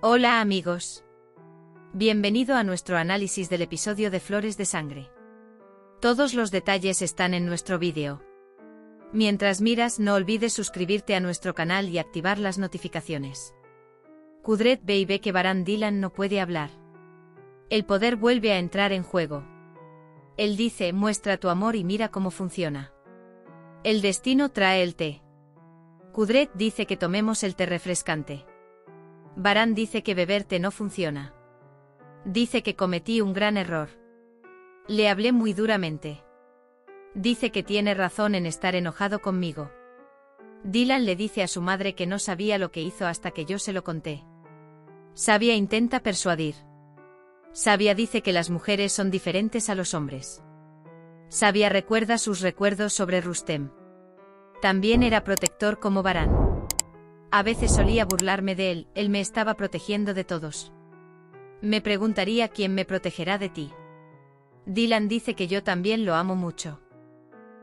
Hola amigos. Bienvenido a nuestro análisis del episodio de Flores de Sangre. Todos los detalles están en nuestro vídeo. Mientras miras, no olvides suscribirte a nuestro canal y activar las notificaciones. Kudret ve que Baran Dylan no puede hablar. El poder vuelve a entrar en juego. Él dice: muestra tu amor y mira cómo funciona. El destino trae el té. Kudret dice que tomemos el té refrescante. Baran dice que beber té no funciona. Dice que cometí un gran error. Le hablé muy duramente. Dice que tiene razón en estar enojado conmigo. Dylan le dice a su madre que no sabía lo que hizo hasta que yo se lo conté. Sabia intenta persuadir. Sabia dice que las mujeres son diferentes a los hombres. Sabia recuerda sus recuerdos sobre Rustem. También era protector como Baran. A veces solía burlarme de él me estaba protegiendo de todos. Me preguntaría quién me protegerá de ti. Dylan dice que yo también lo amo mucho.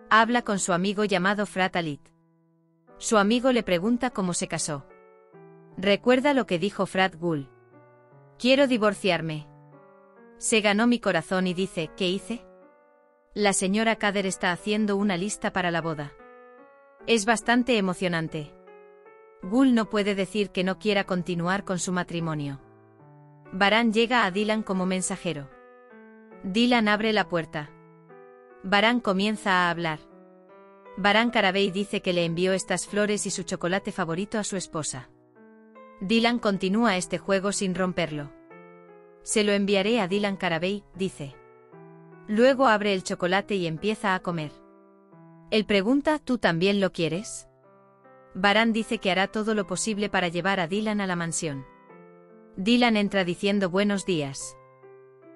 Habla con su amigo llamado Frat Alit. Su amigo le pregunta cómo se casó. Recuerda lo que dijo Frat Gul. Quiero divorciarme. Se ganó mi corazón y dice: ¿qué hice? La señora Kader está haciendo una lista para la boda. Es bastante emocionante. Gul no puede decir que no quiera continuar con su matrimonio. Baran llega a Dylan como mensajero. Dylan abre la puerta. Baran comienza a hablar. Baran Karabey dice que le envió estas flores y su chocolate favorito a su esposa. Dylan continúa este juego sin romperlo. Se lo enviaré a Dylan Karabey, dice. Luego abre el chocolate y empieza a comer. Él pregunta: ¿tú también lo quieres? Baran dice que hará todo lo posible para llevar a Dylan a la mansión. Dylan entra diciendo buenos días.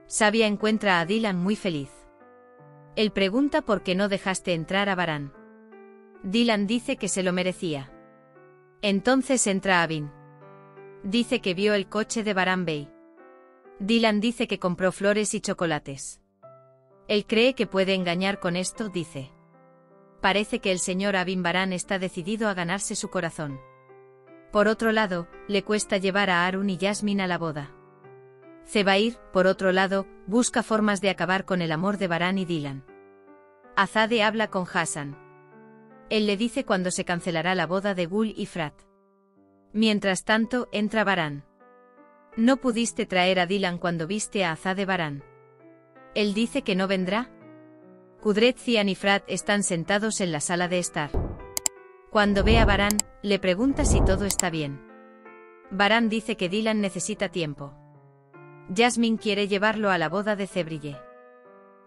Sabia encuentra a Dylan muy feliz. Él pregunta por qué no dejaste entrar a Baran. Dylan dice que se lo merecía. Entonces entra Abin. Dice que vio el coche de Baran Bey. Dylan dice que compró flores y chocolates. Él cree que puede engañar con esto, dice. Parece que el señor Abin Baran está decidido a ganarse su corazón. Por otro lado, le cuesta llevar a Harun y Yasmin a la boda. Zebair, por otro lado, busca formas de acabar con el amor de Baran y Dylan. Azade habla con Hassan. Él le dice cuándo se cancelará la boda de Gul y Frat. Mientras tanto, entra Baran. ¿No pudiste traer a Dylan cuando viste a Azade Baran? Él dice que no vendrá. Kudret, Cian y Frat están sentados en la sala de estar. Cuando ve a Baran, le pregunta si todo está bien. Baran dice que Dylan necesita tiempo. Yasmin quiere llevarlo a la boda de Zebrille.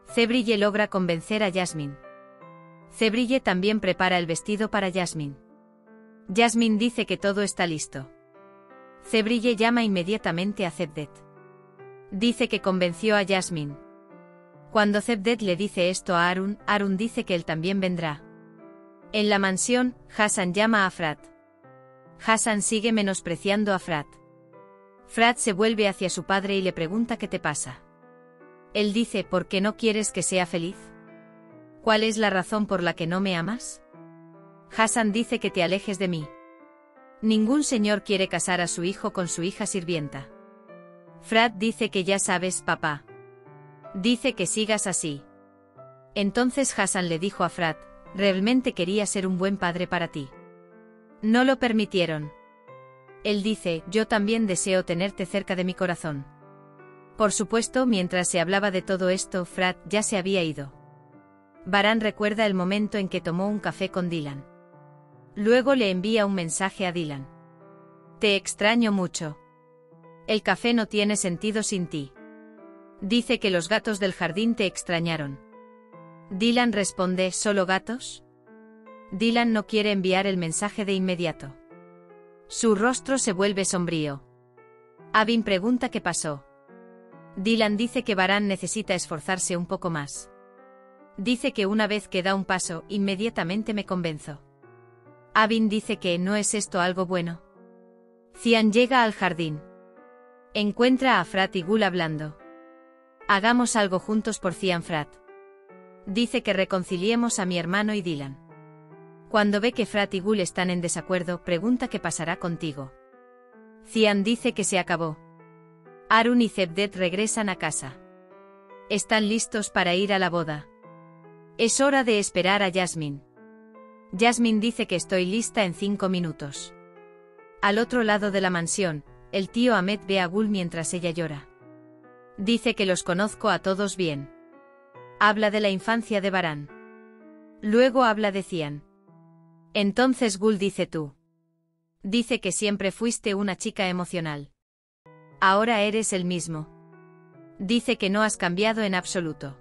Zebrille logra convencer a Yasmin. Zebrille también prepara el vestido para Yasmin. Yasmin dice que todo está listo. Zebrille llama inmediatamente a Zebdet. Dice que convenció a Yasmin. Cuando Zebdet le dice esto a Harun, Harun dice que él también vendrá. En la mansión, Hassan llama a Frat. Hassan sigue menospreciando a Frat. Frat se vuelve hacia su padre y le pregunta qué te pasa. Él dice: ¿por qué no quieres que sea feliz? ¿Cuál es la razón por la que no me amas? Hassan dice que te alejes de mí. Ningún señor quiere casar a su hijo con su hija sirvienta. Frat dice que ya sabes, papá. Dice que sigas así. Entonces Hassan le dijo a Frat: realmente quería ser un buen padre para ti. No lo permitieron. Él dice: yo también deseo tenerte cerca de mi corazón. Por supuesto, mientras se hablaba de todo esto, Frat ya se había ido. Baran recuerda el momento en que tomó un café con Dylan. Luego le envía un mensaje a Dylan. Te extraño mucho. El café no tiene sentido sin ti. Dice que los gatos del jardín te extrañaron. Dylan responde: ¿solo gatos? Dylan no quiere enviar el mensaje de inmediato. Su rostro se vuelve sombrío. Abin pregunta qué pasó. Dylan dice que Baran necesita esforzarse un poco más. Dice que una vez que da un paso, inmediatamente me convenzo. Abin dice que ¿no es esto algo bueno? Cian llega al jardín. Encuentra a Frat y Gul hablando. Hagamos algo juntos por Cian. Frat dice que reconciliemos a mi hermano y Dylan. Cuando ve que Frat y Gul están en desacuerdo, pregunta qué pasará contigo. Cian dice que se acabó. Arun y Cevdet regresan a casa. Están listos para ir a la boda. Es hora de esperar a Jasmine. Jasmine dice que estoy lista en 5 minutos. Al otro lado de la mansión, el tío Ahmed ve a Gul mientras ella llora. Dice que los conozco a todos bien. Habla de la infancia de Baran. Luego habla de Cian. Entonces Gul dice tú. Dice que siempre fuiste una chica emocional. Ahora eres el mismo. Dice que no has cambiado en absoluto.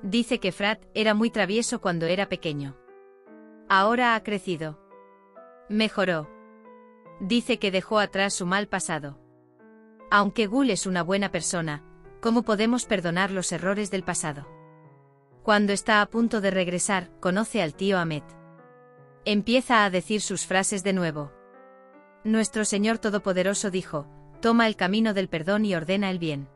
Dice que Frat era muy travieso cuando era pequeño. Ahora ha crecido. Mejoró. Dice que dejó atrás su mal pasado. Aunque Gul es una buena persona, ¿cómo podemos perdonar los errores del pasado? Cuando está a punto de regresar, conoce al tío Ahmed. Empieza a decir sus frases de nuevo. Nuestro Señor Todopoderoso dijo, toma el camino del perdón y ordena el bien.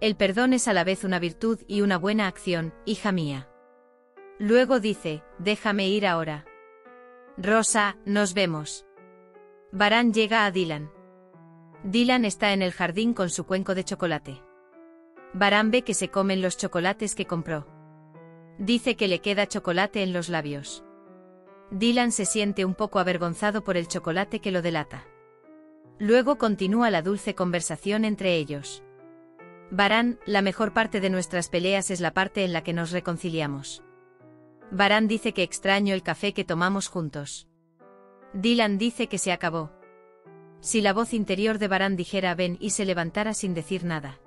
El perdón es a la vez una virtud y una buena acción, hija mía. Luego dice, déjame ir ahora. Rosa, nos vemos. Baran llega a Dylan. Dylan está en el jardín con su cuenco de chocolate. Baran ve que se comen los chocolates que compró. Dice que le queda chocolate en los labios. Dylan se siente un poco avergonzado por el chocolate que lo delata. Luego continúa la dulce conversación entre ellos. Baran, la mejor parte de nuestras peleas es la parte en la que nos reconciliamos. Baran dice que extraño el café que tomamos juntos. Dylan dice que se acabó. Si la voz interior de Baran dijera ven y se levantara sin decir nada.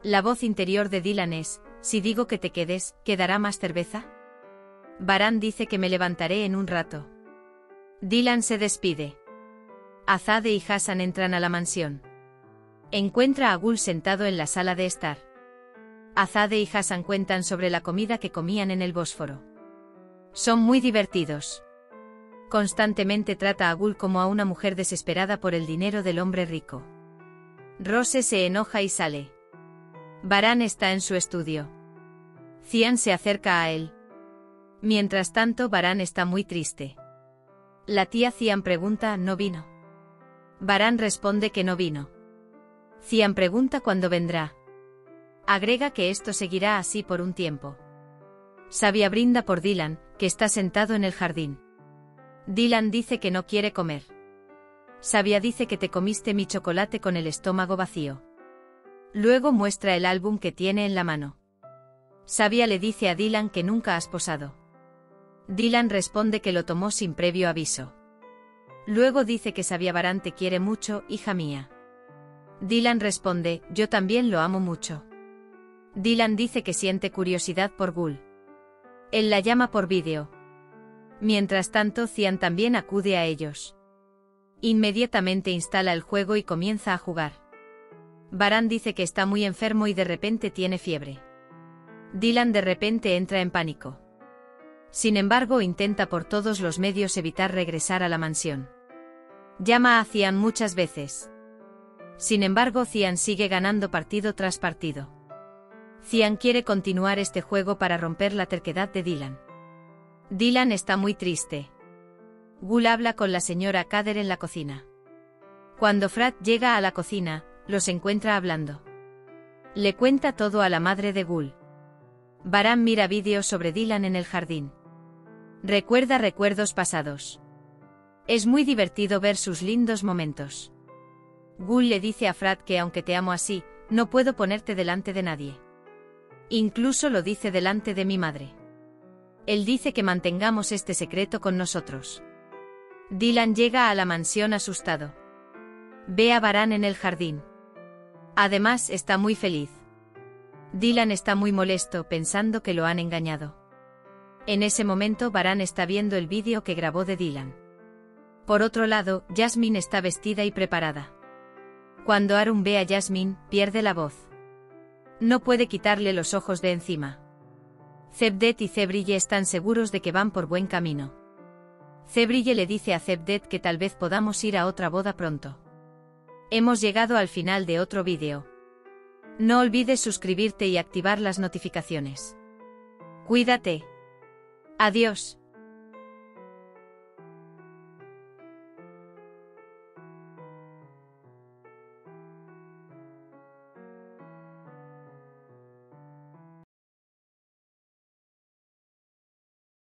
La voz interior de Dylan es, si digo que te quedes, ¿quedará más cerveza? Baran dice que me levantaré en un rato. Dylan se despide. Azade y Hassan entran a la mansión. Encuentra a Gul sentado en la sala de estar. Azade y Hassan cuentan sobre la comida que comían en el Bósforo. Son muy divertidos. Constantemente trata a Gul como a una mujer desesperada por el dinero del hombre rico. Rose se enoja y sale. Baran está en su estudio. Cian se acerca a él. Mientras tanto, Baran está muy triste. La tía Cian pregunta, ¿no vino? Baran responde que no vino. Cian pregunta cuándo vendrá. Agrega que esto seguirá así por un tiempo. Sabia brinda por Dylan, que está sentado en el jardín. Dylan dice que no quiere comer. Sabia dice que te comiste mi chocolate con el estómago vacío. Luego muestra el álbum que tiene en la mano. Sabia le dice a Dylan que nunca has posado. Dylan responde que lo tomó sin previo aviso. Luego dice que Sabia Baran te quiere mucho, hija mía. Dylan responde, yo también lo amo mucho. Dylan dice que siente curiosidad por Gul. Él la llama por vídeo. Mientras tanto, Cian también acude a ellos. Inmediatamente instala el juego y comienza a jugar. Baran dice que está muy enfermo y de repente tiene fiebre. Dylan de repente entra en pánico. Sin embargo, intenta por todos los medios evitar regresar a la mansión. Llama a Cian muchas veces. Sin embargo, Cian sigue ganando partido tras partido. Cian quiere continuar este juego para romper la terquedad de Dylan. Dylan está muy triste. Gul habla con la señora Kader en la cocina. Cuando Frat llega a la cocina, los encuentra hablando. Le cuenta todo a la madre de Gul. Baran mira vídeos sobre Dylan en el jardín. Recuerda recuerdos pasados. Es muy divertido ver sus lindos momentos. Gul le dice a Frat que aunque te amo así, no puedo ponerte delante de nadie. Incluso lo dice delante de mi madre. Él dice que mantengamos este secreto con nosotros. Dylan llega a la mansión asustado. Ve a Baran en el jardín. Además, está muy feliz. Dylan está muy molesto pensando que lo han engañado. En ese momento, Baran está viendo el vídeo que grabó de Dylan. Por otro lado, Jasmine está vestida y preparada. Cuando Arun ve a Jasmine, pierde la voz. No puede quitarle los ojos de encima. Cevdet y Cebrille están seguros de que van por buen camino. Cebrille le dice a Cevdet que tal vez podamos ir a otra boda pronto. Hemos llegado al final de otro vídeo. No olvides suscribirte y activar las notificaciones. Cuídate. Adiós.